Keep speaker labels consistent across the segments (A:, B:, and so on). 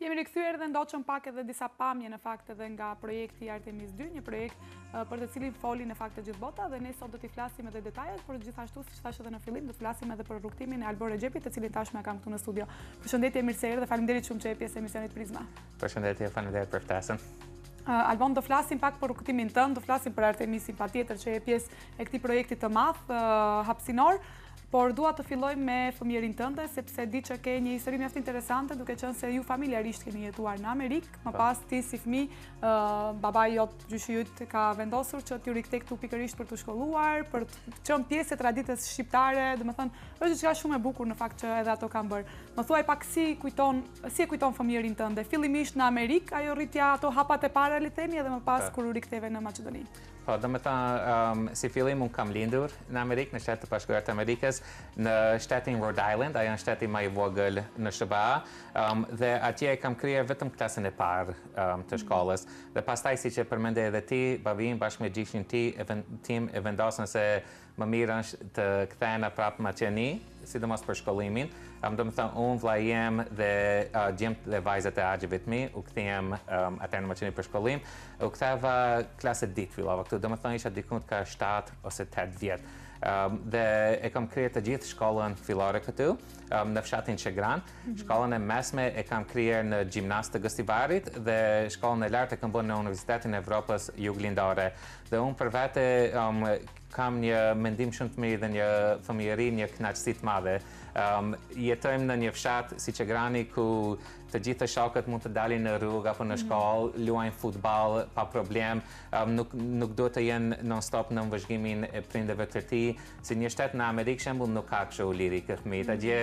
A: Jemi rikthyer dhe ndoqëm pak edhe disa pamje në fakt edhe nga projekti Artemis 2, një projekt për të cilin foli në fakt të gjithë bota dhe ne sot do t'i flasim edhe detajet, por gjithashtu siç thash edhe në fillim do të flasim edhe për rrugtimin e Albor Rexhepit, të cilin tashmë kam këtu në studio. Përshëndetje, mirë se erdhe dhe faleminderit shumë që je pjesë e emisionit Prizma.
B: Përshëndetje, faleminderit për ftesën.
A: Albon, do flasim pak për rrugtimin tënd, do flasim për Artemisin patjetër që je pjesë e këtij projekti të madh hapësinor. Por dua të filloj me fëmijërin tënde, sepse di që ke një histori mjaft interesante, duke qenë se ju familjarisht keni jetuar në Amerikë, më pas ti si fëmijë, babai jot, gjyshi yt ka vendosur që t'ju rikthej këtu pikërisht për të shkolluar, për të qenë pjesë e traditës shqiptare, domethënë, është diçka shumë e bukur në fakt që edhe ato kanë bërë. Më thuaj pak si e kujton fëmijërin tënde? Fillimisht në Amerikë, ajo rritja ato hapat e para le të themi, edhe më pas kur u riktheve në Maqedoni.
B: Po, do me thënë, si fillim unë kam lindur në Amerikë, në shtetë të Bashkuar të Amerikës, në shtetin Rhode Island, ajo në shteti më i vogël në SBA, dhe atje kam krijuar vetëm klasën e parë të shkollës. Dhe pastaj, si që përmende edhe ti, babin bashkë me gjyshin tim e vendosën se më mirë është të kthehena prapë në Maqedoni, sidomos për shkollimin. Do me thënë, unë, vllai jem dhe gjemt dhe vajzat e agjëve të mi, u kthiem atër në Maqedoni për shkollim. U ktheva klasë ditë fillova këtu, do me thënë isha dikun ka 7 ose 8 vjetë. Dhe e kam krijuar të gjithë shkollën fillore këtu, në fshatin Shegran. Shkollën e mesme e kam krijuar në gjimnaz të Gostivarit dhe shkollën e lartë e kam bërë në Universitetin e Evropës Juglindore. Dhe unë për vete kam një mendim shumë të mirë dhe një fëmijëri, një kënaqësi të madhe. Jetojmë në një fshat si Çegrani ku të gjithë shokët mund të dalin në rrugë apo në shkollë, luajnë futball pa problem, nuk duhet të jenë non-stop në vëzhgimin e prindërve të tij. Si një shtet në Amerikë, shembull, nuk ka kështu liri këtë fëmijë. Atje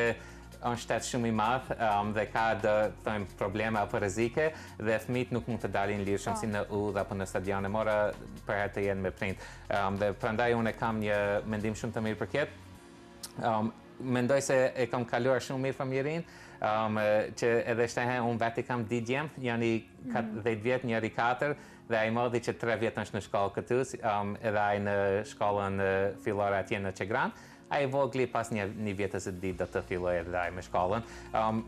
B: është shtet shumë i madh dhe ka thojmë probleme apo rrezike dhe fëmijët nuk mund të dalin lirshëm si në udhë apo në stadione, mora për herë të jenë me prind. Dhe prandaj unë kam një mendim shumë të mirë për këtë. Mendoj se e kam kaluar shumë mirë fëmijërin, që edhe shtehen unë veti kam 2 djemt, janë 10 vjetë, njëri 4, dhe ai modi që 3 vjetë është në shkollë këtu, edhe ai në shkollën fillore atje në Çegran. Ai vogli pas një vjetës e ditë do të filloj edhe ai me shkollën.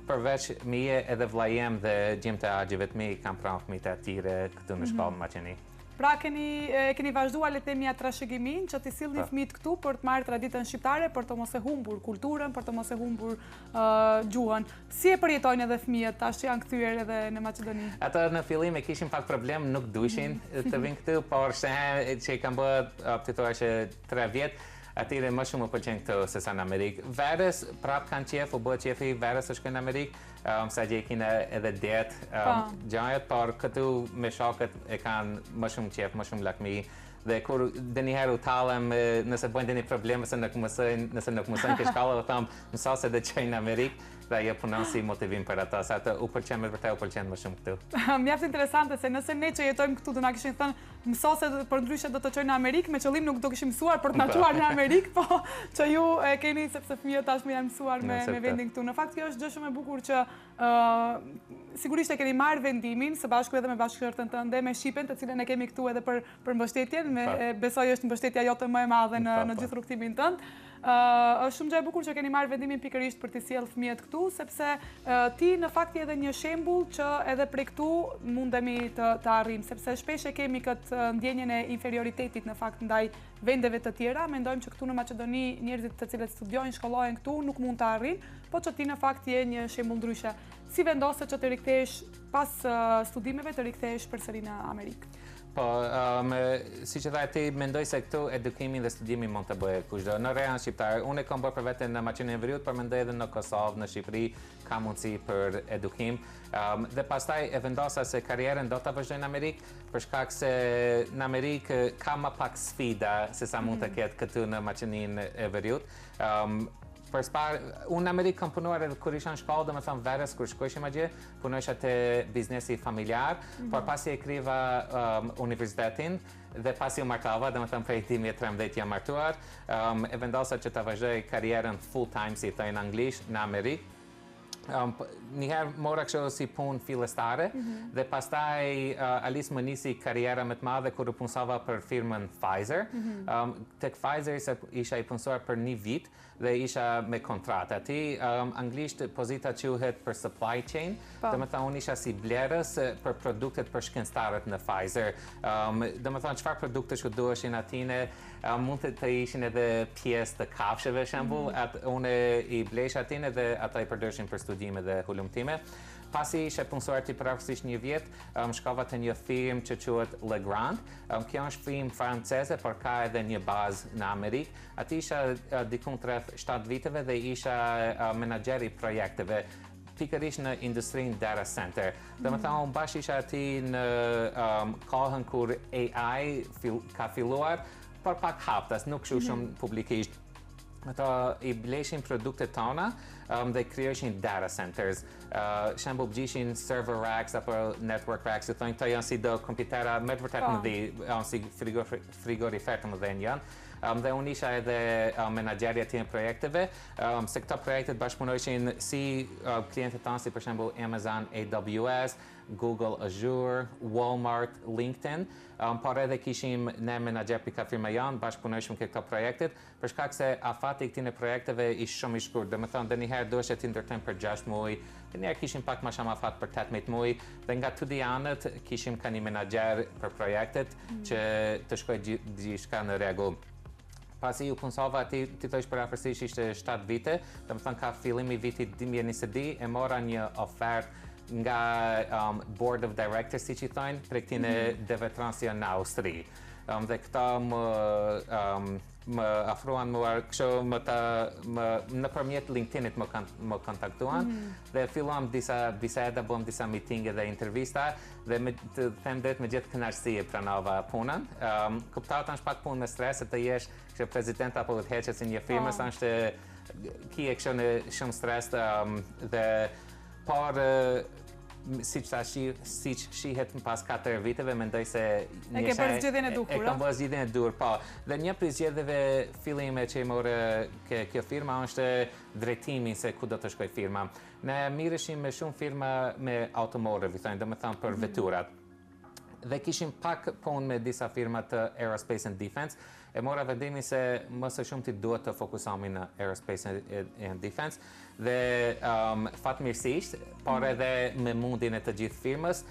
B: Përveç mie edhe vllai jem dhe gjimtë e agjëve të mi kam pranë fëmijët e tyre këtu në shkollën Maqedoni.
A: Pra keni vazhduar le të themi trashëgimin që t'i sillni fëmijët këtu për të marrë traditën shqiptare, për të mos e humbur kulturën, për të mos e humbur gjuhën. Si e përjetojnë edhe fëmijët tash që janë kthyer edhe në Maqedoni?
B: Ata në fillim e kishin pak problem, nuk duishin të vinë këtu, por shehen që kanë bërë të thua që 3 vjet, atyre më shumë më pëlqen këtu se sa në Amerikë. Verës prap kanë qef, u bë qefi verës të shkojnë në Amerikë, sa gjë kina edhe det gjajët, por këtu me shokët e kanë më shumë qef, më shumë lakmi. Dhe kur dëniherë u talem, nëse bëjnë dëni probleme, nëse nuk mësojnë ke shkalla, dhe thamë, mëso se dhe qëjnë në Amerikë, dhe ajo punon si motivim për ata, sa të u pëlqen me vërtet u pëlqen më shumë këtu.
A: Mjaft interesante se nëse ne që jetojmë këtu do na kishin thënë mëso se për ndryshe do të çojnë në Amerikë, me qëllim nuk do kishim mësuar për të na çuar në Amerikë, po që ju e keni sepse fëmijët tashmë janë mësuar me vendin këtu. Në fakt kjo është gjë shumë e bukur që sigurisht e keni marrë vendimin së bashku edhe me bashkëshortën tënde, me Shqipen, të cilën e kemi këtu edhe për mbështetjen, besoj është mbështetja jote më e madhe në gjithë rrugtimin tënd. Është shumë gjë e bukur që keni marrë vendimin pikërisht për të sjellë fëmijët këtu, sepse ti në fakt je edhe një shembull që edhe prej këtu mundemi të arrijmë, sepse shpesh e kemi këtë ndjenjen e inferioritetit në fakt ndaj vendeve të tjera. Mendojmë që këtu në Maqedoni njerëzit të cilët studiojnë, shkollohen këtu nuk mund të arrijnë, po që ti në fakt je një shembull ndryshe. Si vendose që të rikthehesh pas studimeve, të rikthehesh përsëri në Amerikë?
B: Po, si që thaj ti, mendoj se këtu edukimin dhe studimin mund të bëjë kushdo. Në rehan shqiptar, unë e kam bërë për vete në Maqedoninë e Veriut, por mendoj edhe në Kosovë, në Shqipëri, ka mundësi për edukim. Dhe pastaj e vendosa se karrierën do të vazhdoj në Amerikë, për shkak se në Amerikë ka më pak sfida se sa mund të ketë këtu në Maqedoninë e Veriut. Unë në Amerikë kam punuar edhe kur isha në shkollë, dhe me thëmë verës kur shkojshim atje, punojsha të biznesi familjar, por pasi e kriva universitetin dhe pasi u martova, dhe me thëmë prej 2013 jam martuar, e vendosa që të vazhdoj karrierën full time, si thëjnë anglisht, në Amerikë. Njëherë mora kështu si punë fillestare dhe pastaj Alice më nisi karriera më të madhe kur u punësova për firmën Pfizer. Tek Pfizer isha i punësuar për 1 vit dhe isha me kontratë. Aty anglisht pozita quhet për supply chain. Domethënë unë isha si blerës për produktet për shkencëtarët në Pfizer. Domethënë çfarë produkte që duheshin atine, mund të ishin edhe pjesë të kafshëve shembull, unë i blesha atine dhe ata i përdorshin për studime dhe hulumtime. Pasi ishe punësuar ti praktikisht 1 vjet, shkova te një firmë që quhet Legrand. Kjo është firmë franceze, por ka edhe një bazë në Amerikë. Aty isha dikun rreth 7 viteve dhe isha menaxher i projekteve pikërisht në industrinë data center. Domethënë unë bash isha aty në kohën kur AI ka filluar, por pak haptas, nuk shumë publikisht. Ata i bleshin produktet tona dhe krijeshin data centers. Shembull gjishin server racks apo network racks, thonë këto janë si do kompjutera me të vërtetë më dhi, si frigorifer të mëdhenj janë. Dhe unë isha edhe menaxheri aty në projekteve, se këto projektet bashkëpunojshin si klientët tanë si për shembull Amazon AWS, Google Azure, Walmart, LinkedIn, por edhe kishim ne menaxher pika firma janë, bashkëpunojshim këto projektet, për shkak se afati i këtyre projekteve ishte shumë i shkurt. Domethënë ndonjëherë duhej të ndërtojmë për 6 muaj, ndonjëherë kishim pak më shumë afat për 18 muaj, dhe nga të dy anët kishim ka një menaxher për projektet që të shkojë gjithçka në rregull. Pasi u punësova aty, ti thosh për afërsisht ishte 7 vite, domethënë ka fillimi vitit 2020 e mora një ofertë nga Board of Directors, si që thonë, për këtine devetransja në Austri. Dhe këta më afruan nëpërmjet LinkedInit më kontaktuan dhe filluam disa biseda, bëm disa meetinge dhe intervista dhe të them drejt me gjithë kënaqësi e pranova punën. Kuptova është pak punë me stres, se të jesh kështë prezident apo të heqet si një firmë, është ki e kështë në shumë stres dhe por siç shihet pas 4 viteve, mendoj se
A: e ke bërë zgjedhjen e duhur.
B: E kam bërë zgjedhjen e duhur, po. Dhe një prej zgjedhjeve fillime që i morë kjo firma është drejtimi se ku do të shkoj firma. Ne mirëshim me shumë firma me automotive, domethënë për veturat. Dhe kishim pak punë me disa firma të Aerospace and Defense. E mora vendimin se më së shumti duhet të fokusohemi në Aerospace and Defense dhe fatmirësisht, por edhe me mundin e të gjithë firmës,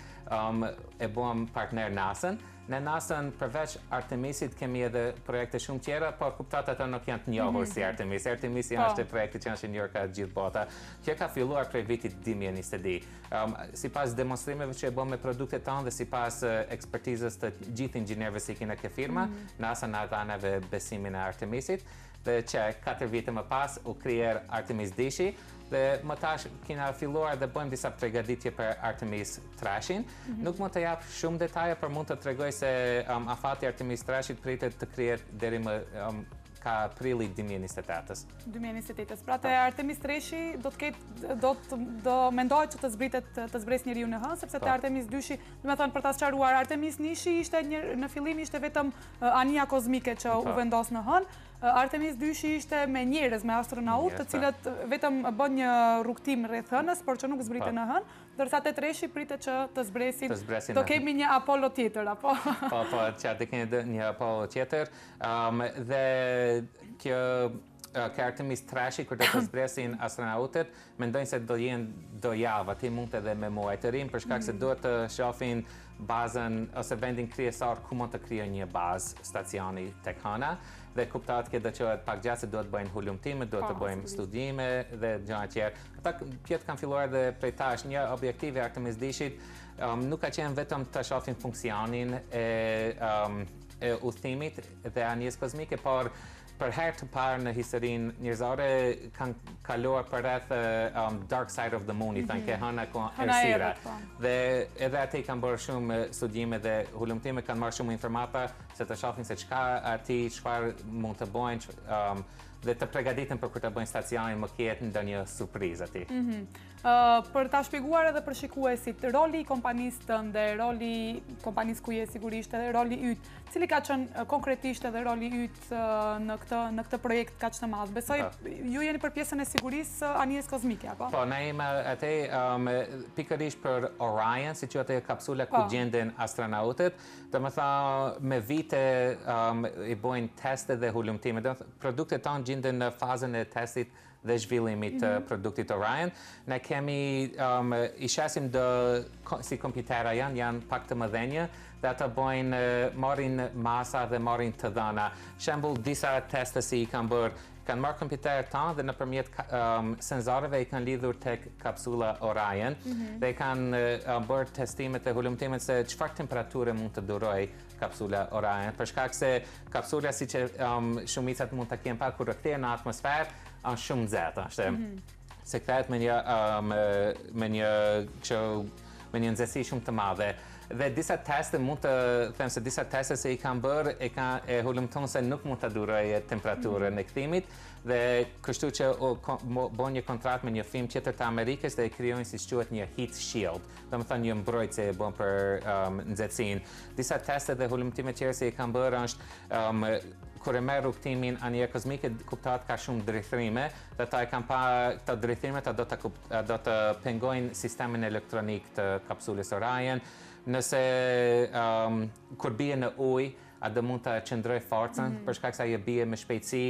B: e buam partner NASA-n. Në NASA-n përveç Artemisit kemi edhe projekte shumë tjera, por kuptat ato nuk janë të njohur si Artemis. Artemis janë është projekte që janë njohur ka gjithë bota. Kjo ka filluar prej vitit 2020. Sipas demonstrimeve që e bëm me produktet tonë dhe sipas ekspertizës të gjithë inxhinierëve që kemi në kjo firma, NASA na dha neve besimin e Artemisit dhe që 4 vite më pas u krijer Artemis Dishi. Dhe më tash kena filluar dhe bëjmë disa përgatitje për Artemis Trashin. Nuk mund të jap shumë detaje, por mund të tregoj se afati Artemis Trashit pritet të krijet deri më ka prilli 2028-s.
A: 2028-s. Pra te Artemis Trashi do mendohet që të zbres njeriu në hënë, sepse te Artemis 2-shi, domethënë për ta sqaruar, Artemis 1-shi ishte në fillim ishte vetëm anija kozmike që u vendos në hënë. Artemis 2-shi ishte me njerëz, me astronautë, të cilët vetëm bën një rrugtim rreth hënës, por që nuk zbriten në hënë, ndërsa te 3-shi pritet që të zbresin. Do kemi një Apollo tjetër, apo?
B: Po, qartë kemi një Apollo tjetër. Dhe kjo Artemis Trashi, kur do të zbresin astronautët, mendojnë se do jenë do javë, ati mund edhe me muaj të rim, për shkak se duhet të shohin bazën ose vendin kryesor ku mund të krijojë një bazë stacioni tek hëna. Dhe kuptohet që do të qohet pak gjatë se duhet bëjnë hulumtime, duhet të bëjmë studime dhe gjëra tjera. Ata pjetë kanë filluar dhe prej tash një objektiv e Artemis Dishit nuk ka qenë vetëm të shohin funksionin e udhëtimit dhe anijës kozmike, por për herë të parë në historinë njerëzore kanë kaluar për rreth dark side of the moon, i thënë ke hëna ku errësira. Dhe edhe aty kanë bërë shumë studime dhe hulumtime, kanë marrë shumë informata se të shohin se çka aty, çfarë mund të bëjnë, dhe të përgatiten për kur të bëjnë stacionin më ketë ndonjë surprizë aty.
A: Për ta shpjeguar edhe për shikuesit, roli i kompanisë tënde, roli i kompanisë ku je sigurisht edhe roli yt, cili ka qenë konkretisht edhe roli yt në këtë projekt kaq të madh? Besoj ju jeni për pjesën e sigurisë anijes kozmike, apo?
B: Po, ne jemi atë pikërisht për Orion, si quhet ajo kapsula ku gjenden astronautët. Domethënë me vite i bojnë teste dhe hulumtime. Produktet tonë gjenden në fazën e testit dhe zhvillimit të produktit Orion. Ne kemi, i shasim si kompjutera janë pak të mëdhenja, dhe ata bojnë, marrin masa dhe marrin të dhëna. Shembull, disa teste si i kanë bërë, kanë marrë kompjuterët tanë dhe nëpërmjet senzorëve i kanë lidhur tek kapsula Orion dhe i kanë bërë testimet e hulumtimet se çfarë temperature mund të durojë kapsula Orion. Për shkak se kapsula, siç shumicat mund ta kenë pa kur rikthehen në atmosferë, është shumë nxehtë, se kthehet me një nxehtësi shumë të madhe. Dhe disa teste mund të them se disa teste se i kanë bërë e hulumton se nuk mund ta durojë temperaturën e kthimit dhe kështu që bën një kontratë me një firmë tjetër të Amerikës dhe e krijojnë siç quhet një heat shield, domethënë një mbrojtje e bën për nxehtësinë. Disa teste dhe hulumtime tjerë se i kanë bërë është kur e merr rrugtimin anije kozmike, kuptohet ka shumë drejtërime, dhe ata e kanë pa këto drejtërime, do të pengojnë sistemin elektronik të kapsulës Orion. Nëse kur bie në ujë, atë mund të qëndroj forcën, për shkak se ajo bie me shpejtësi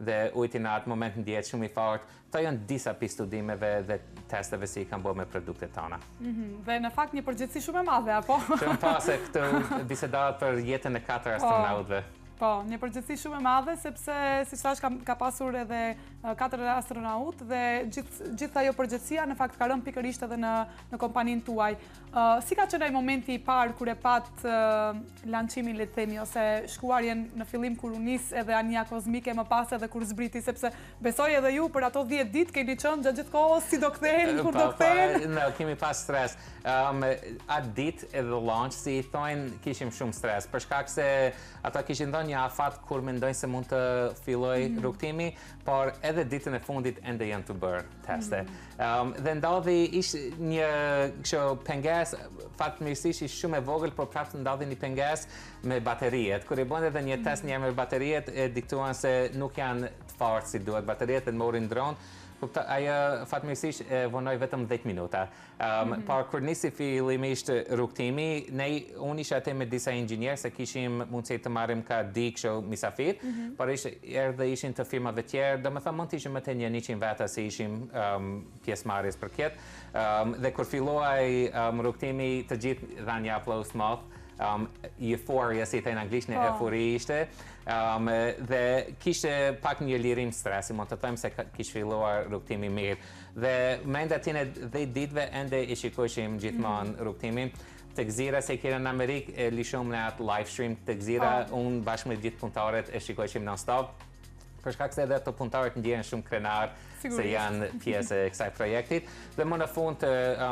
B: dhe uji në atë moment ndihet shumë i fortë. Këto janë disa pi studimeve dhe testeve si i kanë bërë me produktet tona.
A: Dhe në fakt një përgjithësi shumë e madhe, apo?
B: Shumë pa se këtu bisedohet për jetën e 4 astronautëve.
A: Po, një përgjithësi shumë e madhe, sepse, si thash, ka pasur edhe 4 astronautë dhe gjithë ajo përgjithësia në fakt ka rënë pikërisht edhe në kompaninë tuaj. Si ka qenë ai momenti i parë kur e pat lançimin, le të themi, ose shkuarjen në fillim kur u nis edhe anija kozmike, më pas edhe kur zbriti, sepse besoj edhe ju për ato 10 ditë keni qenë gjatë gjithë kohës si do kthehen, kur do kthehen.
B: Kemi pas stres. Atë ditë edhe launch, si i thonë, kishim shumë stres, për shkak se ata kishin dhënë një afat kur mendojnë se mund të filloj rrugtimi, por edhe ditën e fundit ende janë të bërë teste. Dhe ndodhi një penges, fatmirësisht ishte shumë e vogël, por prapë ndodhi një penges me bateriet. Kur i bën edhe një test një me bateriet, e diktuan se nuk janë të fortë si duhet. Bateriet e morin dronë, ajo fatmirësisht vonoi vetëm 10 minuta. Por kur nisi fillimisht rrugtimi, unë isha atë me disa inxhinierë se kishim mundësi të marrim ka di kështu misafir, por ishin të firmave tjerë, domethënë mund të ishim më të 100 veta se ishim pjesëmarrjes për këtë. Dhe kur filloi rrugtimi, të gjithë dhanë një aplauz të madh. Euphoria, si thënë anglisht, në eufori ishte, dhe kishte pak një lirim stresi, mund të them se kishte filluar rrugtimi mirë. Dhe mend atyne 10 ditëve ende i shikojshim gjithmonë rrugtimin. Të gëzira se kena në Amerikë e lishom në atë live stream të gëzira, unë bashkë me gjithë punëtarët e shikojshim non-stop. Për shkak se edhe të punëtarët ndjehen shumë krenar se janë pjesë e kësaj projektit. Dhe më në fund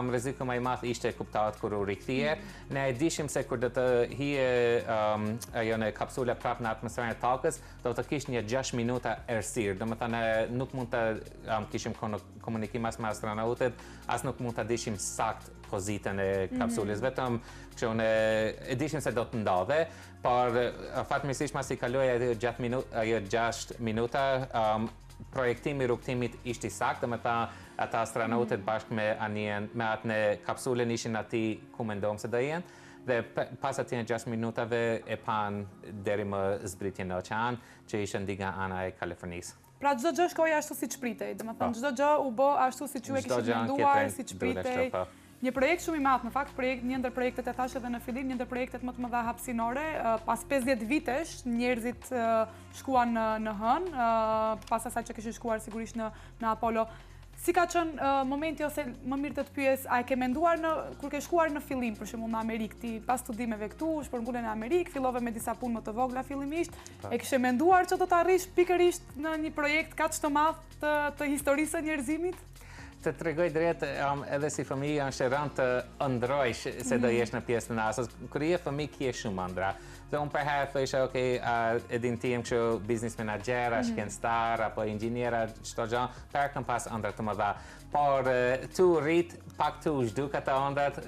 B: rreziku më i madh ishte kuptohet kur u rikthie. Ne e dishim se kur do të hije ajo në kapsula prapë në atmosferën e tokës, do të kishte një 6 minuta errësirë. Domethënë nuk mund të kishim komunikim as me astronautët, as nuk mund ta dishim sakt pozitën e kapsulës, vetëm kështu e dishim se do të ndodhe, por fatmirësisht pas i kaloi ajo 6 minuta, projektimi i rrugtimit ishte i saktë, me ata astronautët bashkë me atë në kapsulën ishin aty ku mendojmë se do jenë, dhe pas atyre 6 minutave e pan deri më zbritjen në oqean, që ishte nga ana e Kalifornisë.
A: Pra çdo gjë shkoi ashtu siç pritej, domethënë çdo gjë u bë ashtu siç ju e kishit menduar, siç pritej. Një projekt shumë i madh, në fakt, një ndër projektet e thash edhe në fillim, një ndër projektet më të mëdha hapësinore. Pas 50 vitesh, njerëzit shkuan në hënë, pas asaj që kishin shkuar sigurisht në Apollo. Si ka qenë momenti, ose më mirë të të pyes, a e ke menduar kur ke shkuar në fillim, për shembull në Amerikë, ti pas studimeve këtu, shpërngulen në Amerikë, fillove me disa punë më të vogla fillimisht, e kishe menduar që do të arrish pikërisht në një projekt kaq të madh të historisë së njerëzimit?
B: të tregoj drejt, edhe si fëmijë është e rëndë të ëndrojsh se do jesh në pjesë të NASA-s. Kur je fëmijë ke shumë ëndra. Dhe unë për herë thësha, e din ti jem kështu business manager, shkencëtar, apo inxhiniera, çdo gjë, për kam pas ëndra të mëdha. Por tu rrit pak tu zhduk ata ëndrat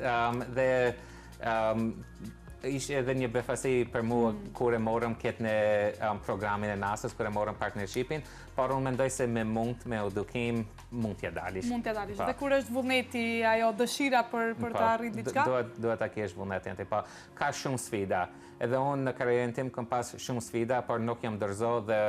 B: dhe ishte edhe një befasi për mua kur e morëm këtë në programin e NASA-s, kur e morëm partnershipin, por unë mendoj se me edukim, mund t'ja dalish.
A: Mund t'ja dalish. Dhe kur është vullneti, ajo dëshira për të arritur diçka?
B: Duhet ta kesh vullnetin, po ka shumë sfida. Edhe unë në karrierën tim kam pas shumë sfida, por nuk jam dorëzo dhe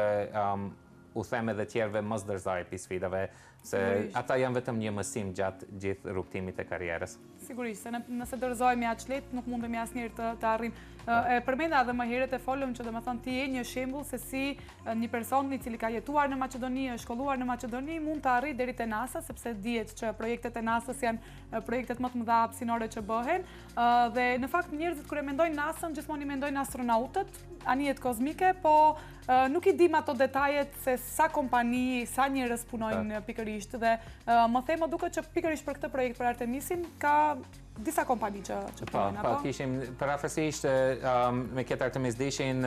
B: u them edhe tjerëve mos dorëzoj pi sfidave, se ata janë vetëm një mësim gjatë gjithë rrugtimit të karrierës.
A: Sigurisht, se nëse dorëzohemi aq lehtë, nuk mundemi asnjëherë të arrijmë. E përmenda edhe më herët e folëm që domethënë ti je një shembull se si një person i cili ka jetuar në Maqedoni, është shkolluar në Maqedoni, mund të arrijë deri te NASA, sepse dihet që projektet e NASA-s janë projektet më të mëdha hapësinore që bëhen. Dhe në fakt njerëzit kur e mendojnë NASA-n, gjithmonë i mendojnë astronautët, anijet kozmike, po nuk i dim ato detajet se sa kompani, sa njerëz punojnë pikërisht. Dhe më them, më duket që pikërisht për këtë projekt për Artemisin ka disa kompani që punojnë, apo?
B: Kishim përafërsisht me këtë Artemis dishin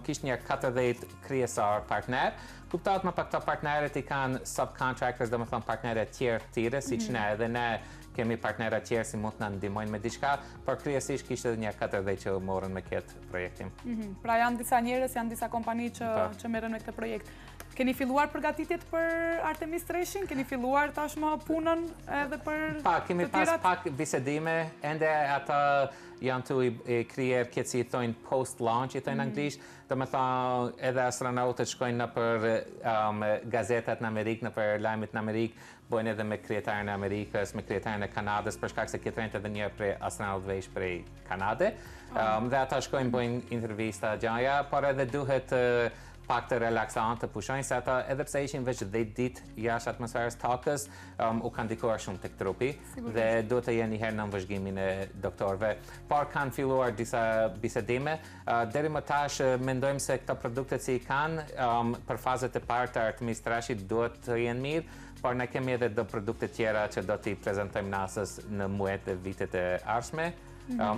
B: kishte një 40 kryesar partner. Kuptohet më pak këto partnerët i kanë subcontractors, domethënë partnerë të tjerë siç ne, edhe ne kemi partnerë të tjerë si mund të na ndihmojnë me diçka, por kryesisht kishte edhe një 40 që morën me këtë projektin.
A: Pra janë disa njerëz, janë disa kompani që merren me këtë projekt. Keni filluar përgatitjet për Artemis 3-shin? Keni filluar tashmë punën edhe për
B: kemi pas pak bisedime, ende ata janë të i krijer këtë si i thojnë post-launch, i thojnë anglisht, dhe me thonë edhe astronautët shkojnë në për gazetat në Amerikë, në për lajmit në Amerikë, bojnë edhe me krijetarën e Amerikës, me krijetarën e Kanadës, për shkak se këtë rejnë edhe një prej astronautëve ish prej Kanade. Dhe ata shkojnë bojnë intervista gjaja, por edhe duhet pak të relaksant të pushojnë, se ata edhe pse ishin veç 10 ditë jashtë atmosferës tokës, u kanë ndikuar shumë tek trupi dhe duhet të jenë një herë në vëzhgimin e doktorëve. Por kanë filluar disa bisedime. Deri më tash mendojmë se këto produktet që i kanë për fazat e parë të Artemis 3-shit duhet të jenë mirë, por ne kemi edhe do produkte tjera që do t'i prezantojmë NASA-s në muajt dhe vitet e ardhshme.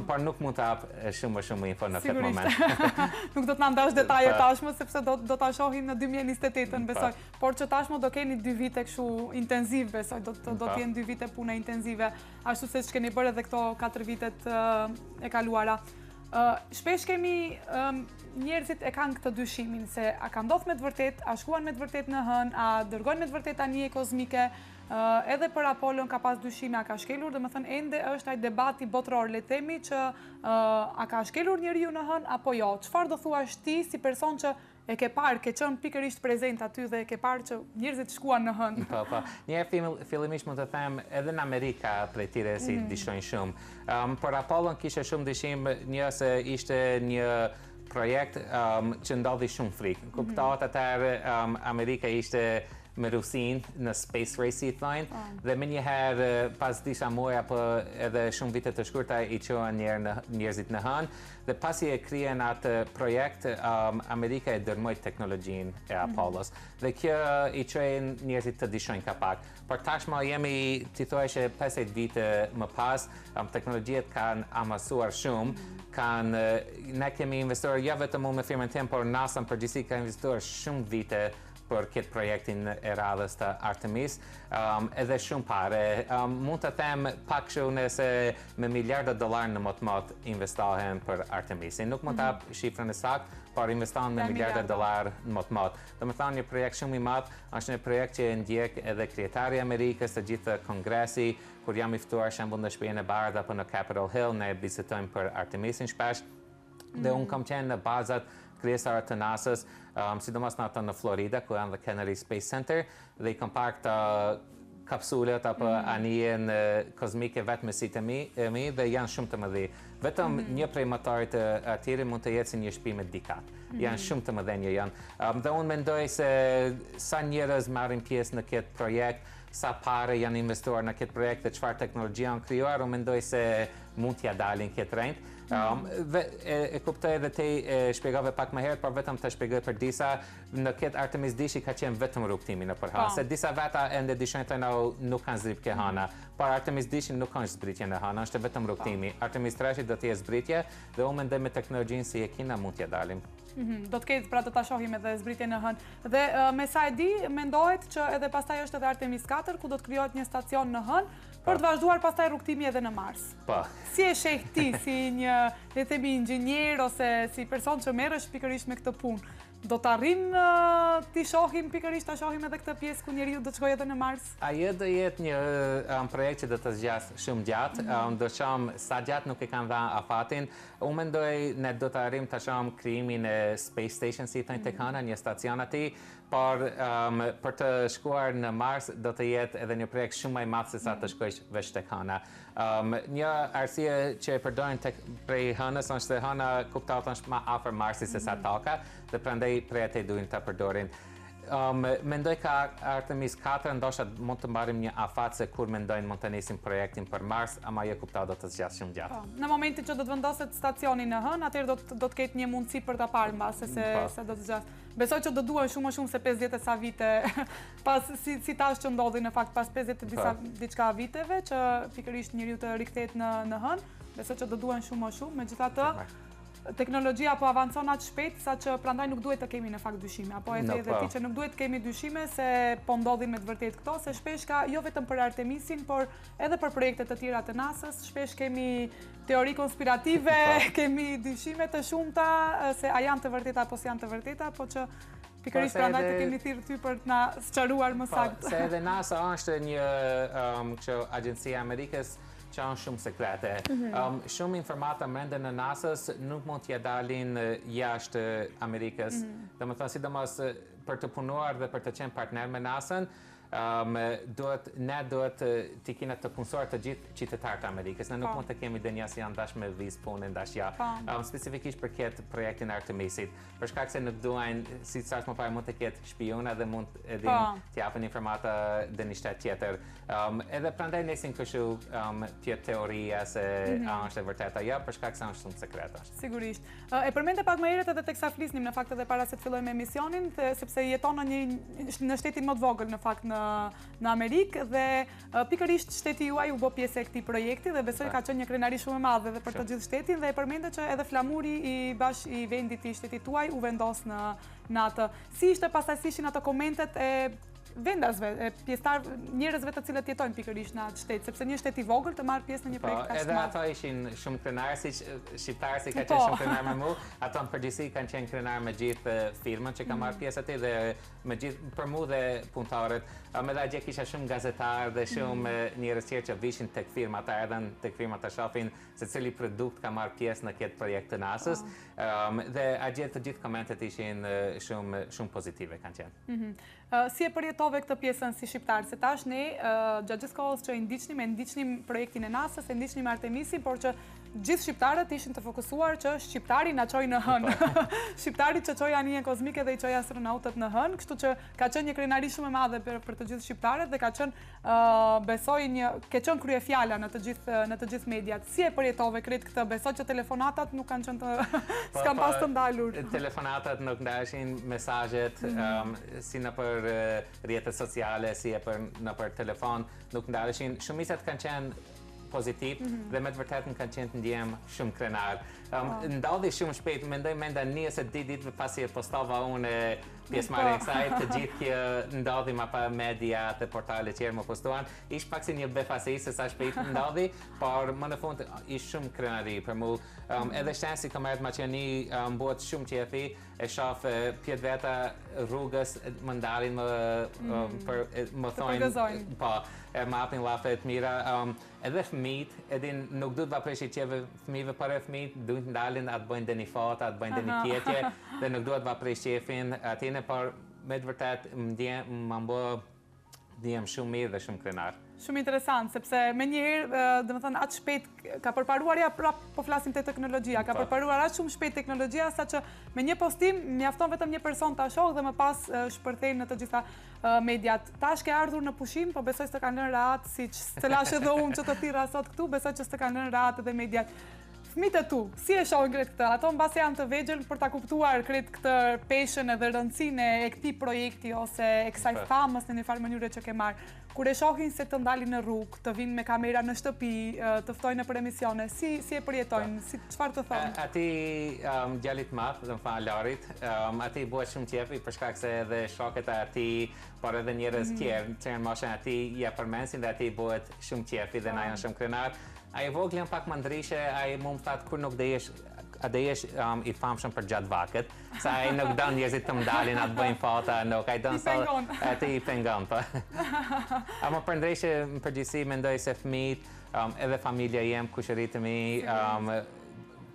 B: Por nuk mund të hap shumë info në këtë moment.
A: Nuk do të na ndash detaje tashmë, sepse do ta shohim në 2028-ën, besoj. Por që tashmë do keni 2 vite kështu intenziv, besoj, do të jenë 2 vite pune intenzive, ashtu se keni bërë edhe këto 4 vitet e kaluara. Shpesh kemi njerëzit e kanë këtë dyshimin se a ka ndodhur me të vërtet, a shkuan me të vërtet në hën, a dërgojnë me të vërtet anije kozmike. Edhe për Apollon ka pas dyshime, a ka shkelur, dhe më thënë ende është ai debati botror, le themi që a ka shkelur njeriu në hën apo jo. Çfarë do thuash ti si person që e ke parë, ke qenë pikërisht prezent aty dhe e ke parë që njerëzit shkuan në hën?
B: Po. Një fillimisht mund të them edhe në Amerika prej tyre si dyshojnë shumë. Por Apollon kishte shumë dyshim, një se ishte një projekt që ndodhi shumë frikë. Kuptohet atëherë Amerika ishte me Rusin në space race i thojnë, dhe me njëherë pas disa muaj apo edhe shumë vite të shkurta i qohen njerëzit në hën, dhe pasi e kryen atë projekt, Amerika e dërmoj teknologjinë e Apollos. Dhe kjo i qohen njerëzit të dishojnë ka pak. Por tashmë jemi, ti thuajshe 50 vite më pas, teknologjiet kanë amasuar shumë, ne kemi investuar, ja vetëm unë me firmën tim, por NASA në përgjithësi ka investuar shumë vite për këtë projektin e radhës të Artemis, edhe shumë pare. Mund të them pak shumë nëse me miliarda dollar në mot investohen për Artemisin. Nuk mund të hap shifrën e saktë, por investohen me miliarda dollar në mot. Do të thonë një projekt shumë i madh, është një projekt që ndjek edhe krijetari i Amerikës, të gjithë kongresi, kur jam i ftuar shembull në Shtëpinë e Bardhë apo në Capitol Hill, ne bisedojmë për Artemisin shpesh. Dhe unë kam qenë në bazat krijesare të NASA-s, sidomos në ato në Florida, ku janë dhe Kennedy Space Center, dhe i kam parë këta kapsulet apo anijen kozmike vetëm si të mi, dhe janë shumë të mëdhi. Vetëm një prej motorit të atyre mund të jetë si një shtëpi me dikat. Janë shumë të mëdhenj janë. Dhe unë mendoj se sa njerëz marrin pjesë në këtë projekt, sa pare janë investuar në këtë projekt dhe çfarë teknologji janë krijuar, unë mendoj se mund t'ja dalin këtë rejt. E kuptoj edhe te shpjegove pak më herët, por vetëm të shpjegoj për disa, në këtë Artemis Dishi ka qenë vetëm rrugtimi në përha, se disa veta ende dyshojnë të nuk kanë zbrip ke hana, por Artemis Dishi nuk kanë zbritje në hana, është vetëm rrugtimi. Artemis 3 do t'je zbritje dhe unë mendoj me teknologjinë si e kina mund t'ja dalim.
A: Do të ketë, pra do ta shohim edhe zbritje në hënë. Dhe me sa e di, mendohet që edhe pastaj është edhe Artemis 4, ku do të krijohet një stacion në hënë, për të vazhduar pastaj rrugtimi edhe në Mars.
B: Po.
A: Si e sheh ti, si një, le të themi, inxhinier ose si person që merresh pikërisht me këtë punë? Do të arrim t'i shohim pikërisht, ta shohim edhe këtë pjesë ku njeriu do të shkojë edhe në Mars?
B: Ajo do jetë një projekt që do të zgjatë shumë gjatë, do shohim sa gjatë nuk e kanë dhënë afatin. Unë mendoj ne do të arrim të shohim krijimin e Space Station si thënë tek hana, një stacion aty, por për të shkuar në Mars do të jetë edhe një projekt shumë më i madh se sa të shkojsh veç tek hana. Një arsye që e përdorin prej hënës është se hëna kuptohet është më afër Marsit se sa Toka, dhe prandaj prej atij duhen ta përdorin. Mendoj ka Artemis 4 ndoshta mund të mbarim një afat se kur mendojnë mund të nisim projektin për Mars, ama jo kuptohet do të zgjatë shumë gjatë.
A: Në momentin që do të vendoset stacioni në hënë, atëherë do të ketë një mundësi për ta parë mbase se do të zgjatë. Besoj që do duhen shumë më shumë se 50 e sa vite pas si tash që ndodhi në fakt pas 50 diçka viteve që pikërisht njeriu të rikthehet në hënë. Besoj që do duhen shumë më shumë, megjithatë teknologjia po avancon aq shpejt sa që prandaj nuk duhet të kemi në fakt dyshime, apo e the edhe ti që nuk duhet të kemi dyshime se po ndodhin me të vërtetë këto, se shpesh ka jo vetëm për Artemisin, por edhe për projekte të tjera të NASA-s, shpesh kemi teori konspirative, kemi dyshime të shumta se a janë të vërteta apo s'janë të vërteta, po që pikërisht prandaj të kemi thirrur ty për të na sqaruar më saktë.
B: Se edhe NASA është një agjenci e Amerikës që janë shumë sekrete. Shumë informata brenda në NASA-s nuk mund t'ja dalin jashtë Amerikës. Domethënë sidomos për të punuar dhe për të qenë partner me NASA-n, ne duhet t'i kena të punësuar të gjithë qytetarët e Amerikës. Ne nuk mund të kemi dënja si janë dash me vizë punë ndashja. Specifikisht për këtë projektin Artemisit. Për shkak se nuk duajnë, si thash më parë, mund të ketë shpiona dhe mund edhe t'japin informata dhe një shtet tjetër. Edhe prandaj nesin kështu tjetë teoria se është e vërteta jo, për shkak se është shumë sekreta.
A: Sigurisht. E përmendë pak më herët edhe teksa flisnim në fakt edhe para se të fillojmë emisionin, sepse jeton në shtetin më të vogël në fakt në Amerikë dhe pikërisht shteti juaj u bë pjesë e këtij projekti dhe besoj ka qenë një krenari shumë e madhe edhe për të gjithë shtetin dhe e përmendë që edhe flamuri i vendit i shtetit tuaj u vendos në atë. Si ishte pastaj si ishin ato komentet e vendasve, njerëzve të cilët jetojnë pikërisht në atë shtet, sepse një shtet i vogël të marrë pjesë në një projekt kaq të madh.
B: Edhe ato ishin shumë krenarë, si shqiptarë si ka qenë shumë krenarë me mu, ato në përgjithësi kanë qenë krenarë me gjithë firmën që ka marrë pjesë aty dhe me gjithë për mu dhe punëtorët. Me dhe gjë kisha shumë gazetarë dhe shumë njerëz tjerë që vishin tek firmat, edhe tek firmat të shohin se cili produkt ka marrë pjesë në këtë projekt të NASA-s. Dhe atje të gjithë komentet ishin shumë pozitive kanë qenë.
A: Si e përjetove këtë pjesën si shqiptar, se tash ne gjatë gjithë kohës që e ndiqnim projektin e NASA-s, e ndiqnim Artemisin, por që gjithë shqiptarët ishin të fokusuar që shqiptari na çoi në hënë. Shqiptari që çoi anijen kozmike dhe i çoi astronautët në hënë, kështu që ka qenë një krenari shumë e madhe për të gjithë shqiptarët dhe ka qenë besoj ke qenë kryefjala në të gjithë mediat. Si e përjetove krejt këtë? Besoj që telefonatat nuk kanë qenë s'kan pas të ndalur.
B: Telefonatat nuk ndashin, mesazhet si nëpër rrjetet sociale, si nëpër telefon nuk ndaleshin. Shumicat kanë qenë pozitiv dhe me të vërtetën kanë qenë të ndjem shumë krenar. Ndodhi shumë shpejt, mendoj menda një se ditë pasi e postova unë pjesëmarrjen e kësaj, të gjithë kjo ndodhi ma pa media të portale tjerë më postuan, ish pak si një befasi se sa shpejt ndodhi, por më në fund ish shumë krenari për mu. Edhe shtensi Komerët Maqeni mbuhet shumë qefi, e shoh pjetë veta rrugës më ndalin më thonë, po, më apin llafe të mira. Edhe fëmijët, edhin nuk duhet va preshi qeve fëmijëve, por e fëmijët duhet ndalin atë bëjnë dhe një foto, atë bëjnë dhe një pjetje, dhe nuk duhet va presh qefin atine, por me të vërtet më ndjem shumë mirë dhe shumë krenar.
A: Shumë interesant, sepse me njëherë, dhe më thënë, atë shpejt ka përparuar, ja prap po flasim të teknologjia, ka përparuar atë shumë shpejt teknologjia, sa që me një postim, mjafton vetëm një person të shoh dhe më pas shpërthejnë në të gjitha mediat. Tash ke ardhur në pushim, po besoj se të kanë lënë rahat, si që të lashe dhe unë që të thira sot këtu, besoj që të kanë lënë rahat edhe mediat. Fëmijët e tu, si e shohin kretë këtë? Ato në base janë të vegjël për ta kuptuar kretë këtë peshën edhe rëndësinë e këtij projekti ose e kësaj famës në një farë mënyrë që ke marrë. Kur e shohin se të ndalin në rrugë, të vinë me kamera në shtëpi, të ftojnë për emisione, si e përjetojnë, çfarë të thonë?
B: Ati djalit madh, do të thënë Larit, ati bëhet shumë qefi për shkak se edhe shokët e ati, por edhe njerëz tjerë, që janë moshën ati ja përmensin dhe ati bëhet shumë qefi dhe na janë shumë krenar. Ai vogël janë pak më ndryshe, ai më thatë kur nuk dhe jesh I famshëm për gjatë vakët, sa ai nuk don njerëzit të mdalin atë bëjnë fota, nuk ai don sa atë I pengon pa. Ama për ndryshe në përgjithësi mendoj se fëmijët, edhe familja jem, kushëritë mi,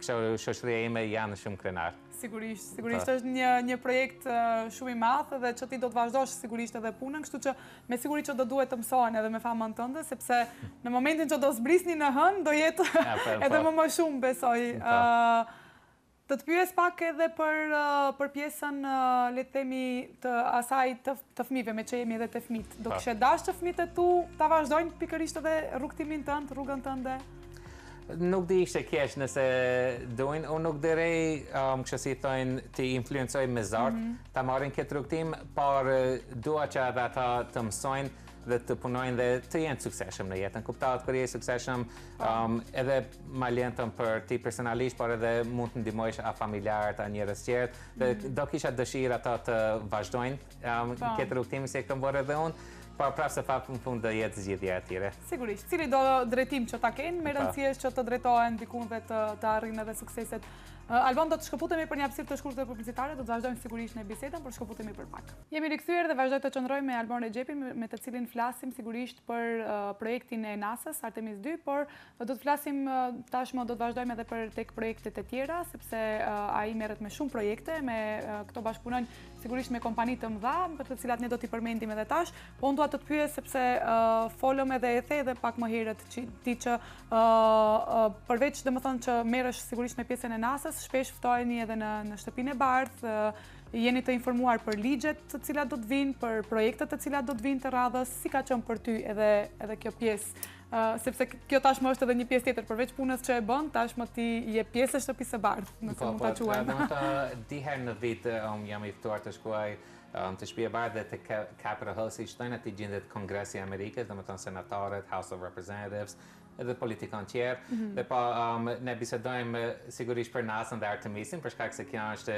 B: shoqëria ime janë shumë krenar.
A: Sigurisht është një projekt shumë I madh dhe që ti do të vazhdosh sigurisht edhe punën, kështu që me siguri që do duhet të mësohen edhe me famën tënde, sepse në momentin që do zbrisni në hënë, do jetë edhe më shumë besoj. Të pyes pak edhe për pjesën, le të themi, të asaj të fëmijëve, me që jemi edhe të fëmijët. Do kishe dashur që fëmijët e tu ta vazhdojnë pikërisht edhe rrugtimin tënd, rrugën tënde?
B: Nuk di ishte keq nëse dojnë, unë nuk direj, kështë si thojnë, të influencoj me zartë, ta marrin këtë rrugtim, por dua që edhe ata të mësojnë dhe të punojnë dhe të jenë sukseshëm në jetën. Kuptohet kur je sukseshëm, edhe ma lentëm për ti personalisht, por edhe mund të ndihmojsh a familjarët, a njerëz tjerë, dhe do kisha dëshirë ata të vazhdojnë këtë rrugtim si e kam bërë edhe unë. Por prapë se në fund dhe jetë zgjidhja e tyre.
A: Sigurisht. Cili do drejtim që ta kenë, me rëndësi është që të drejtohen dikun dhe të arrijnë edhe sukseset. Albon, do të shkëputemi për një hapësirë të shkurtër publicitare, do të vazhdojmë sigurisht në bisedën, por shkëputemi për pak. Jemi rikthyer dhe vazhdoj të qëndrojmë me Albon Rexhepin, me të cilin flasim sigurisht për projektin e NASA-s, Artemis 2, por do të flasim tashmë, do të vazhdojmë edhe për tek projektet e tjera, sepse ai merret me shumë projekte, me këto bashkëpunojnë sigurisht me kompani të mëdha, për të cilat ne do t'i përmendim edhe tash, po unë dua të të pyes sepse folëm edhe e the edhe pak më herët ti që përveç domethënë që merresh sigurisht me pjesën e NASA-s, shpesh ftoheni edhe në shtëpinë e bardhë, jeni të informuar për ligjet të cilat do të vinë, për projektet të cilat do të vinë të radhës, si ka qenë për ty edhe kjo pjesë? Sepse kjo tashmë është edhe një pjesë tjetër, përveç punës që e bën, tashmë ti je pjesë e shtëpisë së bardhë, nëse mund ta quajmë.
B: Di herë në vit jam I ftuar të shkoj të shtëpia e bardhë dhe të Capitol Hill, si shtojnë aty gjendet Kongresi I Amerikës, domethënë senatorët, House of Representatives, edhe politikanë tjerë, dhe po ne bisedojmë sigurisht për NASA-n dhe Artemisin, për shkak se kjo është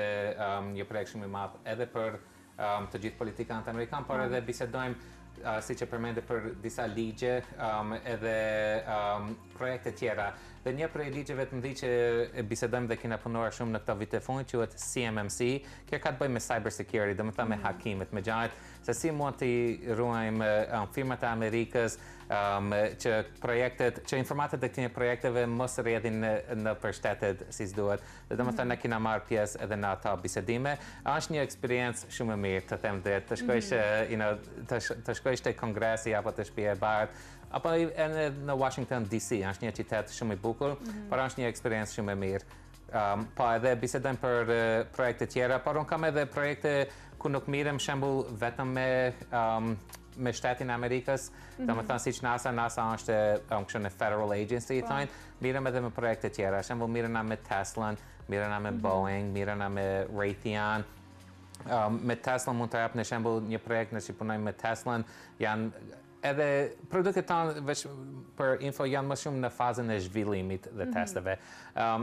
B: një projekt shumë I madh edhe për të gjithë politikanët amerikanë, por edhe bisedojmë si që përmende për disa ligje edhe projekte tjera. Dhe një prej ligjeve të mëdha që bisedojmë dhe kena punuar shumë në këto vite fundit quhet CMMC, kjo ka të bëjë me cyber security, domethënë me hakimet, me gjërat, se si mund të ruajmë firmat e Amerikës, që projektet, që informatat e këtyre projekteve mos rrjedhin në përshtatet si s'duhet. Dhe domethënë ne kena marrë pjesë edhe në ato bisedime. Është një eksperiencë shumë e mirë, të them drejt, të shkojsh të shkojsh te kongresi apo te shtëpia e bardhë, apo në Washington DC, është një qytet shumë I bukur, por është një eksperiencë shumë e mirë. Po edhe bisedojmë për projekte tjera, por unë kam edhe projekte ku nuk mirem shembull vetëm me shtetin e Amerikës, domethënë siç NASA është kështu në federal agency, thonë, mirem edhe me projekte tjera, shembull mirena me Tesla, mirena me Boeing, mirena me Raytheon. Me Tesla mund të jap në shembull një projekt në që punojmë me Tesla, janë edhe produktet tanë veç për info janë më shumë në fazën e zhvillimit dhe testeve.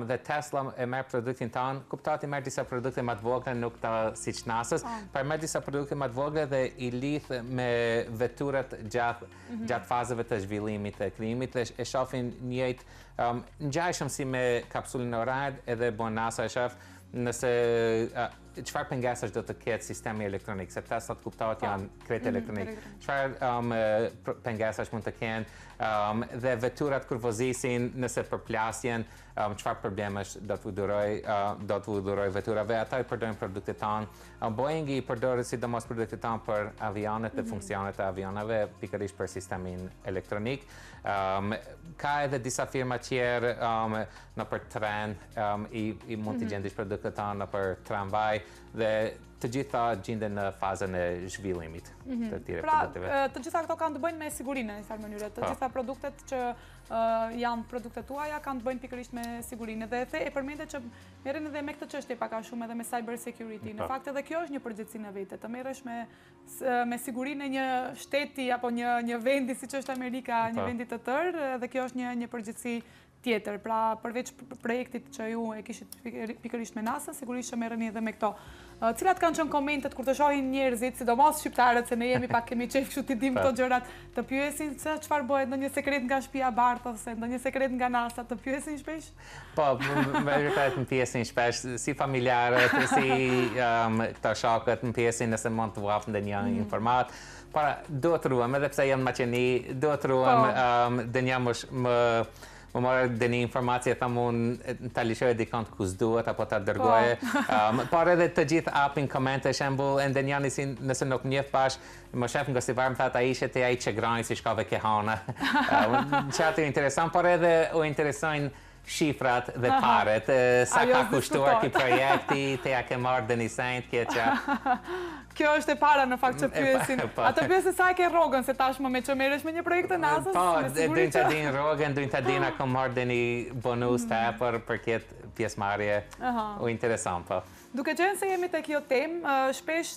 B: Dhe Tesla e merr produktin tanë, kuptohet I merr disa produkte më të vogla, nuk siç NASA-s, por merr disa produkte më të vogla dhe I lidh me veturat gjatë fazave të zhvillimit të krijimit dhe e shohin ngjajshëm si me kapsulën orare edhe bon NASA e shoh nëse çfarë pengesash do të ketë sistemi elektronik, se ta sot kuptohet janë krejt elektronik. Çfarë pengesash mund të kenë dhe veturat kur vozisin nëse përplasjen, çfarë problemesh do të udhëroj veturave, ata i përdojnë produktet tanë. Boeing i përdorë sidomos produktet tanë për avionet dhe funksionet e avionave, pikërisht për sistemin elektronik. Ka edhe disa firma tjerë në për tren, i mund të gjendish produktet tanë në për tramvaj dhe të gjitha gjenden në fazën e zhvillimit të tjere produkteve.
A: Pra, të gjitha këto kanë të bëjnë me sigurinë në farë mënyre. Të gjitha produktet që janë produktet tuaja kanë të bëjnë pikërisht me sigurinë. Dhe e përmendet që merren edhe me këtë çështje pak a shumë edhe me cyber security. Në fakt edhe kjo është një përgjithësi në vete. Të merresh me sigurinë e një shteti apo një vendi siç është Amerika, një vendi të tërë, dhe kjo është një përgjithësi tjetër. Pra, përveç projektit që ju e kishit pikërisht me NASA, sigurisht që merreni edhe me këto. Cilat kanë qenë komentet kur të shohin njerëzit, sidomos shqiptarët, se ne jemi pak kemi qejf kështu ti dim këto gjërat, të pyesin se çfarë bëhet, ndonjë sekret nga shtëpia e Bart ose ndonjë sekret nga NASA, të pyesin shpesh?
B: Po, më më pyesin shpesh si familjarët, si këta shokët, më pyesin nëse mund të vuap ndonjë informat. Para duhet ruhem, edhe pse jam maqeni, duhet ruhem dënja më marrë dhe një informacije, thamë unë të lishoj dikant ku s'duhet, apo të dërgoje. Por edhe të gjithë apin komente, shembull, ende një nëse nuk njef pash, më shef nga si varmë thatë a ishe të aj që grajnë si shkave ke hana. Që atë interesant, por edhe u interesojnë shifrat dhe paret, sa ka kushtuar ki projekti, te ja ke marrë dhe një sejnë, kje që...
A: Kjo është e para në fakt që pyesin. Atë pyesin sa e ke rrogën, se tashmë me që merresh me një projekt të NASA-s, me siguri që...
B: Dujnë të din rrogën, dujnë të din a kom marrë dhe një bonus të epër për këtë pjesëmarrje. U interesant, po.
A: Duke qenë se jemi tek kjo temë, shpesh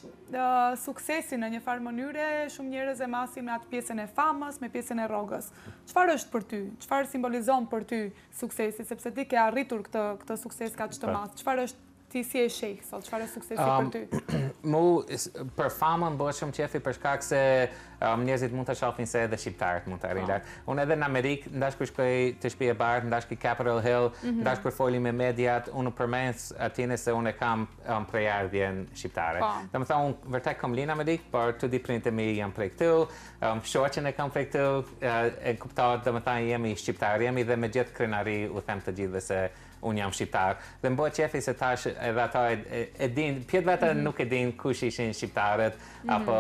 A: suksesi në një farë mënyre, shumë njerëz e masin me atë pjesën e famës, me pjesën e rrogës. Çfarë është për ty? Çfarë simbolizon për ty suksesi? Sepse ti ke arritur këtë sukses kaq të madh. Çfarë është ti si e sheh sot, çfarë është suksesi për ty?
B: Mu për famën bëhet shumë qefi për shkak se njerëzit mund të shohin se edhe shqiptarët mund të arrijnë. Unë edhe në Amerikë, ndash kur shkoj të shtëpia e Bart, ndash ki Capitol Hill, ndash kur foli me mediat, unë përmend atine se unë kam prejardhjen shqiptare. Domethënë unë vërtet kam linë në Amerikë, por të di prindërit mi jam prej këtu, shoqën e kam prej këtu, e kuptohet domethënë jemi shqiptar, jemi dhe me gjithë krenari u them të gjithëve se unë jam shqiptar. Dhe më bëhet qefi se tash edhe ata e din, pjetë vete nuk e din kush ishin shqiptarët, apo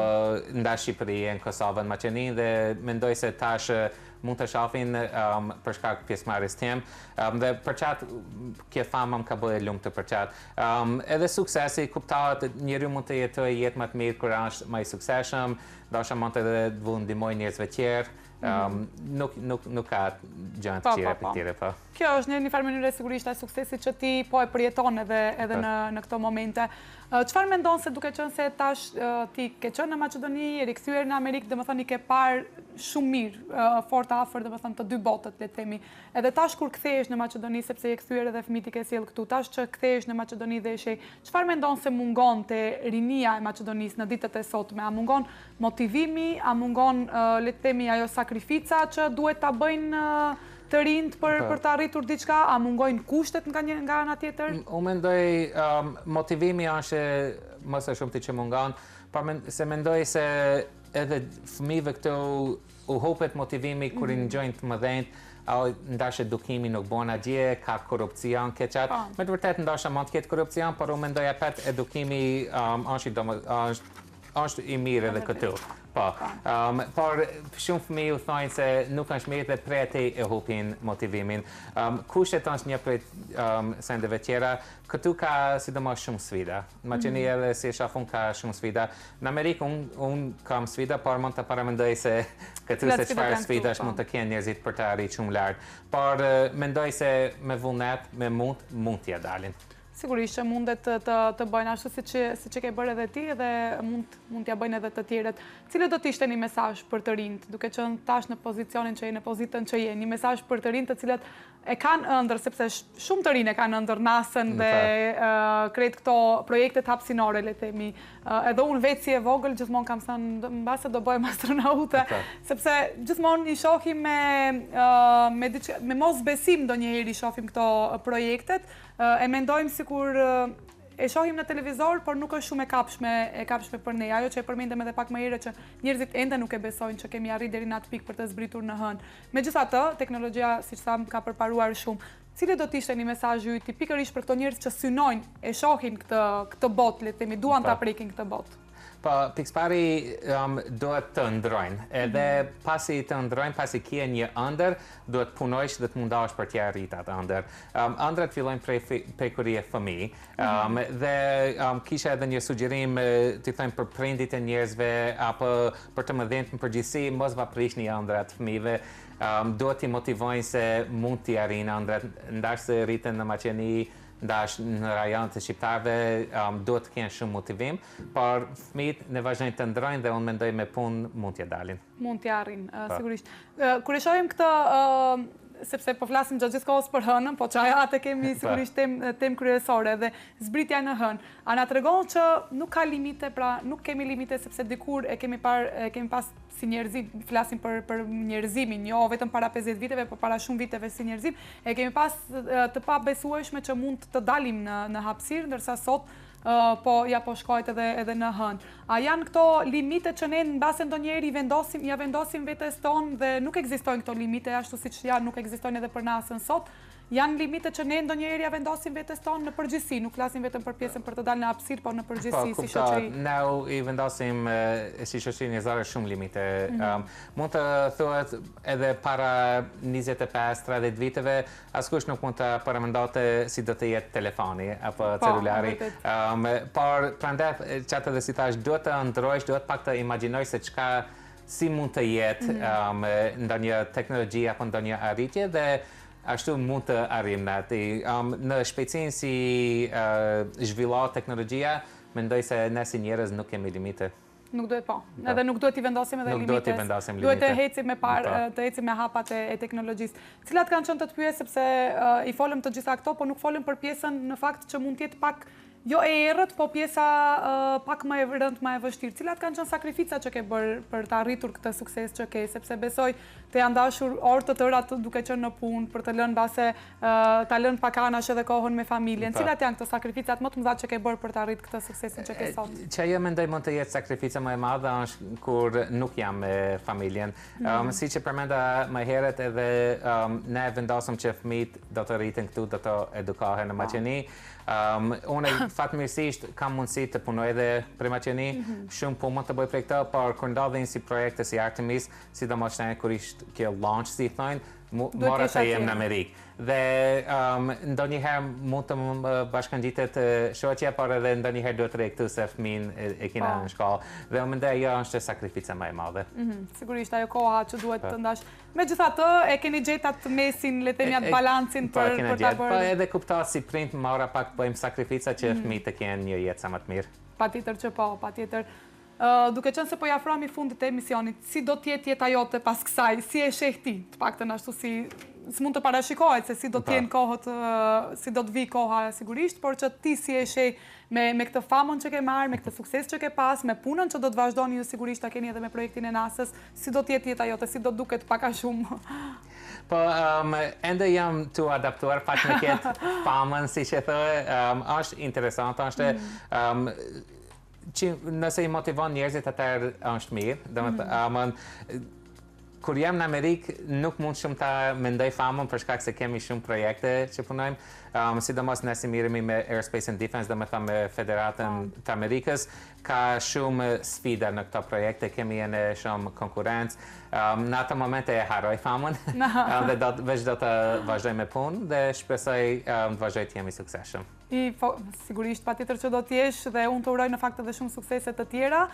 B: nda Shqipëri, në Kosovën, Maqenin, dhe mendoj se tash mund të shohin për shkak pjesëmarrjes tim. Dhe për qatë, kjo fama më ka bëhe lumë të për qatë. Edhe suksesi, kuptohet, njeriu mund të jetojë jetë më të mirë kur është më i suksesshëm, ndoshta mund të edhe të ndihmojë njerëzve tjerë. Nuk ka gjënë të qire për tjere, po.
A: Kjo është një farë mënyrë sigurisht e suksesit që ti po e përjeton edhe në këto momente. Çfarë mendon se duke qenë se tash ti ke qenë në Maqedoni, je rikthyer në Amerikë, domethënë i ke parë shumë mirë, fort afër, domethënë të dy botët, le të themi. Edhe tash kur kthehesh në Maqedoni, sepse je kthyer edhe fëmijët i ke sjell këtu, tash që kthehesh në Maqedoni dhe shej, çfarë mendon se mungon te rinia e Maqedonisë në ditët e sotme? A mungon motivimi, a mungon le të themi ajo sakrifica që duhet ta bëjnë të rinjt për të arritur diçka, a mungojnë kushtet nga ana tjetër?
B: Unë mendoj motivimi është më së shumti që mungon, por se mendoj se edhe fëmijëve këtu u hopet motivimi kur i ngjojnë të mëdhenjt, ndash edukimi nuk bën atje, ka korrupsion, ke qatë. Me të vërtetë ndoshta mund të ketë korrupsion, por unë mendoj apat edukimi është i mirë edhe këtu. Po, por shumë fëmijë u thonë se nuk është mirë dhe preti e hupin motivimin. Kushtet është një prej sendeve tjera, këtu ka sidomos shumë sfida. Në Maqedoni edhe si e shoh unë ka shumë sfida. Në Amerikë unë kam sfida, por mund të paramendoj se këtu se çfarë sfidash mund të kenë njerëzit për të arritur shumë lart. Por mendoj se me vullnet, me mund t'ia dalin.
A: Sigurisht që mundet të bëjnë ashtu si që ke bërë edhe ti dhe mund t'ja bëjnë edhe të tjerët. Cilë do t'ishte një mesazh për të rinjt, duke qenë tash në pozicionin që je, në pozitën që je, një mesazh për të rinjt të cilët e kanë ëndër, sepse shumë të rinë e kanë ëndër NASA-n dhe krejt këto projektet hapësinore, le themi. Edhe unë vetë si e vogël, gjithmonë kam thënë mbase do bëhem astronaute, sepse gjithmonë i shohim me mos besim ndonjëherë i shohim këto projektet. E mendojmë sikur e shohim në televizor, por nuk është shumë e kapshme për ne. Ajo që e përmendëm edhe pak më herët që njerëzit ende nuk e besojnë që kemi arrit deri në atë pikë për të zbritur në hënë. Megjithatë, teknologjia, siç tham, ka përparuar shumë. Cili do të ishte një mesazh yt pikërisht për këto njerëz që synojnë, e shohin këtë botë, le të themi, duan ta prekin këtë botë?
B: Po, pikëpari duhet të ndrojnë. Edhe pasi të ndrojnë, pasi kje një ëndër, duhet punojsh dhe të mundosh për t'ja rrit atë ëndër. Ëndrat fillojnë prej kur je fëmijë. Dhe kisha edhe një sugjerim të thënë për prindit e njerëzve apo për të mëdhenjtë në përgjithësi, mos va prishni ëndrat fëmijëve. Duhet t'i motivojnë se mund t'i arrijnë ëndrat, ndash se rriten në Maqeni, ndash në rajon të shqiptarëve duhet të kenë shumë motivim, por fëmijët ne vazhdojnë të ndrojnë dhe unë mendoj me punë mund t'ja dalin.
A: Mund t'ja arrin, sigurisht. Kur e shohim këtë, sepse po flasim gjatë gjithë kohës për hënën, po që atë kemi sigurisht tem kryesore dhe zbritja në hënë. A na tregon që nuk ka limite, pra nuk kemi limite sepse dikur e kemi pas si njerëzim, flasim për njerëzimin, jo vetëm para 50 viteve, por para shumë viteve si njerëzim, e kemi pas të pabesueshme që mund të dalim në hapësirë, ndërsa sot po shkojt edhe në hënë. A janë këto limite që ne në base ndonjëri ja vendosim vetes tonë dhe nuk ekzistojnë këto limite, ashtu siç janë nuk ekzistojnë edhe për nasën sot? Janë limite që ne ndonjëherë ja vendosim vetes tonë në përgjithësi, nuk flasim vetëm për pjesën për të dalë në hapësirë, por në përgjithësi si shoqëri.
B: Ne I vendosim si shoqëri njerëzore shumë limite. Mund të thuhet edhe para 25-30 viteve, askush nuk mund të paramendonte si do të jetë telefoni apo celulari. Por prandaj çata dhe si thash, duhet të ndrojsh, duhet pak të imagjinoj se çka si mund të jetë ndonjë teknologji apo ndonjë arritje dhe ashtu mund të arrijmë në atë. Në shpejtësinë si zhvillohet teknologjia, mendoj se ne si njerëz nuk kemi limite.
A: Nuk duhet po. Edhe nuk duhet I vendosim edhe limite.
B: Nuk duhet I vendosim limite.
A: Duhet të ecim me parë, të ecim me hapat e teknologjisë. Cilat kanë qenë të pyes sepse I folëm të gjitha këto, po nuk folëm për pjesën në fakt që mund të jetë pak jo e errët, po pjesa pak më e rëndë, më e vështirë. Cilat kanë qenë sakrificat që ke bërë për të arritur këtë sukses që ke, sepse besoj të janë dashur orë të tëra duke qenë në punë, për të lënë base ta lënë pak anash edhe kohën me familjen. Cilat janë këto sakrificat më të mëdha që ke bërë për të arritur këtë suksesin që ke sot?
B: Që ajo mendoj mund të jetë sakrifica më e madhe është kur nuk jam me familjen. Siç e përmenda më herët edhe ne vendosëm që fëmijët do të rriten këtu, do të edukohen në Maqeni. Unë fatmirësisht kam mundësi të punoj edhe për Maqeni, shumë po mund të bëj për këtë, por kur ndodhin si projekte si Artemis, sidomos kur ishte kjo launch si thonë, mora të jem në Amerikë. Dhe ndonjëherë mund të më bashkangjitet shoqja, por edhe ndonjëherë duhet të rrej këtu se fëmin e kina në shkollë. Dhe unë mendoj ajo është sakrifica më e madhe.
A: Sigurisht ajo koha që duhet të ndash. Megjithatë, e keni gjetë atë mesin, le të themi atë balancin për ta bërë.
B: Po edhe kuptohet si prind mora pak bëjmë sakrifica që fëmijët të kenë një jetë sa më të mirë.
A: Patjetër që po, patjetër. Duke qenë se po ja afrohemi fundit të emisionit, si do të jetë jeta jote pas kësaj? Si e sheh ti? Të paktën ashtu si s'mund të parashikohet se si do të jenë kohët, si do të vi koha sigurisht, por që ti si e sheh me këtë famën që ke marrë, me këtë sukses që ke pas, me punën që do të vazhdoni ju sigurisht ta keni edhe me projektin e NASA-s, si do të jetë jeta jote, si do të duket pak a shumë?
B: Po, ende jam të adaptuar pak me këtë famën, si që thë, është interesant, është nëse I motivon njerëzit atëherë është mirë. Kur jam në Amerikë, nuk mund shumë ta mendoj famën për shkak se kemi shumë projekte që punojmë, sidomos ne si mirëmi me Aerospace and Defense, dhe me thëmë me Federatën të Amerikës, ka shumë sfida në këto projekte, kemi në shumë konkurencë. Në atë momente e haroj famën, dhe veç do të vazhdoj me punë, dhe shpresoj të vazhdoj të jemi suksesshëm.
A: Sigurisht, patjetër që do t'jesh dhe unë të uroj në fakt edhe shumë sukseset të tjera,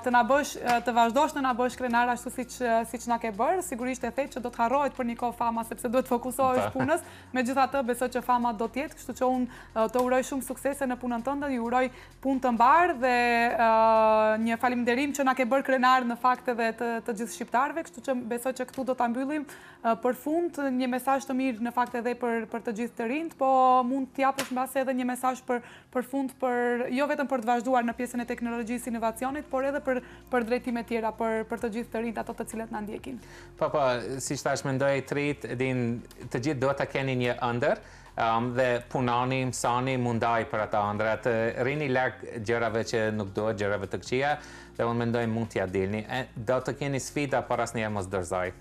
A: të vazhdosh të na bësh krenar ashtu siç na ke bërë, sigurisht e the që do të harrohet për një kohë fama sepse duhet fokusohesh punës, megjithatë besoj që fama do të jetë, kështu që unë të uroj shumë suksese në punën tënde, ju uroj punë të mbarë dhe një faleminderim që na ke bërë krenar në fakt edhe të gjithë shqiptarëve, kështu që besoj që këtu do ta mbyllim për fund një mesazh të mirë në fakt edhe për të gjithë të rinjt, po mund të japësh mbase edhe një mesazh për fund, jo vetëm për të vazhduar në pjesën e teknologjisë inovacionit, por edhe për drejtime tjera, për të gjithë të rinjt ato të cilët na ndjekin.
B: Po, siç thash, mendoj të rinjt, të gjithë do ta keni një ëndër, dhe punoni, mësoni, mundaj për ata ëndrat. Rini larg gjërave që nuk duhet, gjërave të këqija, dhe unë mendoj mund t'ja dilni. Do të keni sfida, por asnjëherë mos dorëzoj.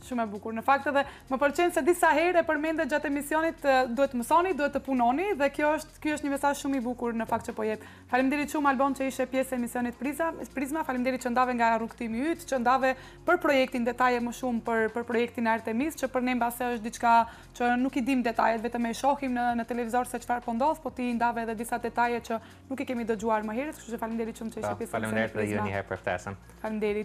A: Shumë e bukur. Në fakt edhe më pëlqen se disa herë e përmendet gjatë emisionit duhet të mësoni, duhet të punoni dhe ky është një mesazh shumë i bukur në fakt që po jep. Faleminderit shumë Albon që ishe pjesë e emisionit Prizma. Faleminderit që ndave nga rrugtimi yt, që ndave për projektin detaje më shumë për projektin Artemis, që për ne mbase është diçka që nuk i dim detajet, vetëm e shohim në televizor se çfarë po ndodh, po ti ndave edhe disa detaje që nuk i kemi dëgjuar më herët, kështu që faleminderit shumë që ishe pjesë e emisionit.
B: Faleminderit edhe ju një herë për ftesën.
A: Faleminderit.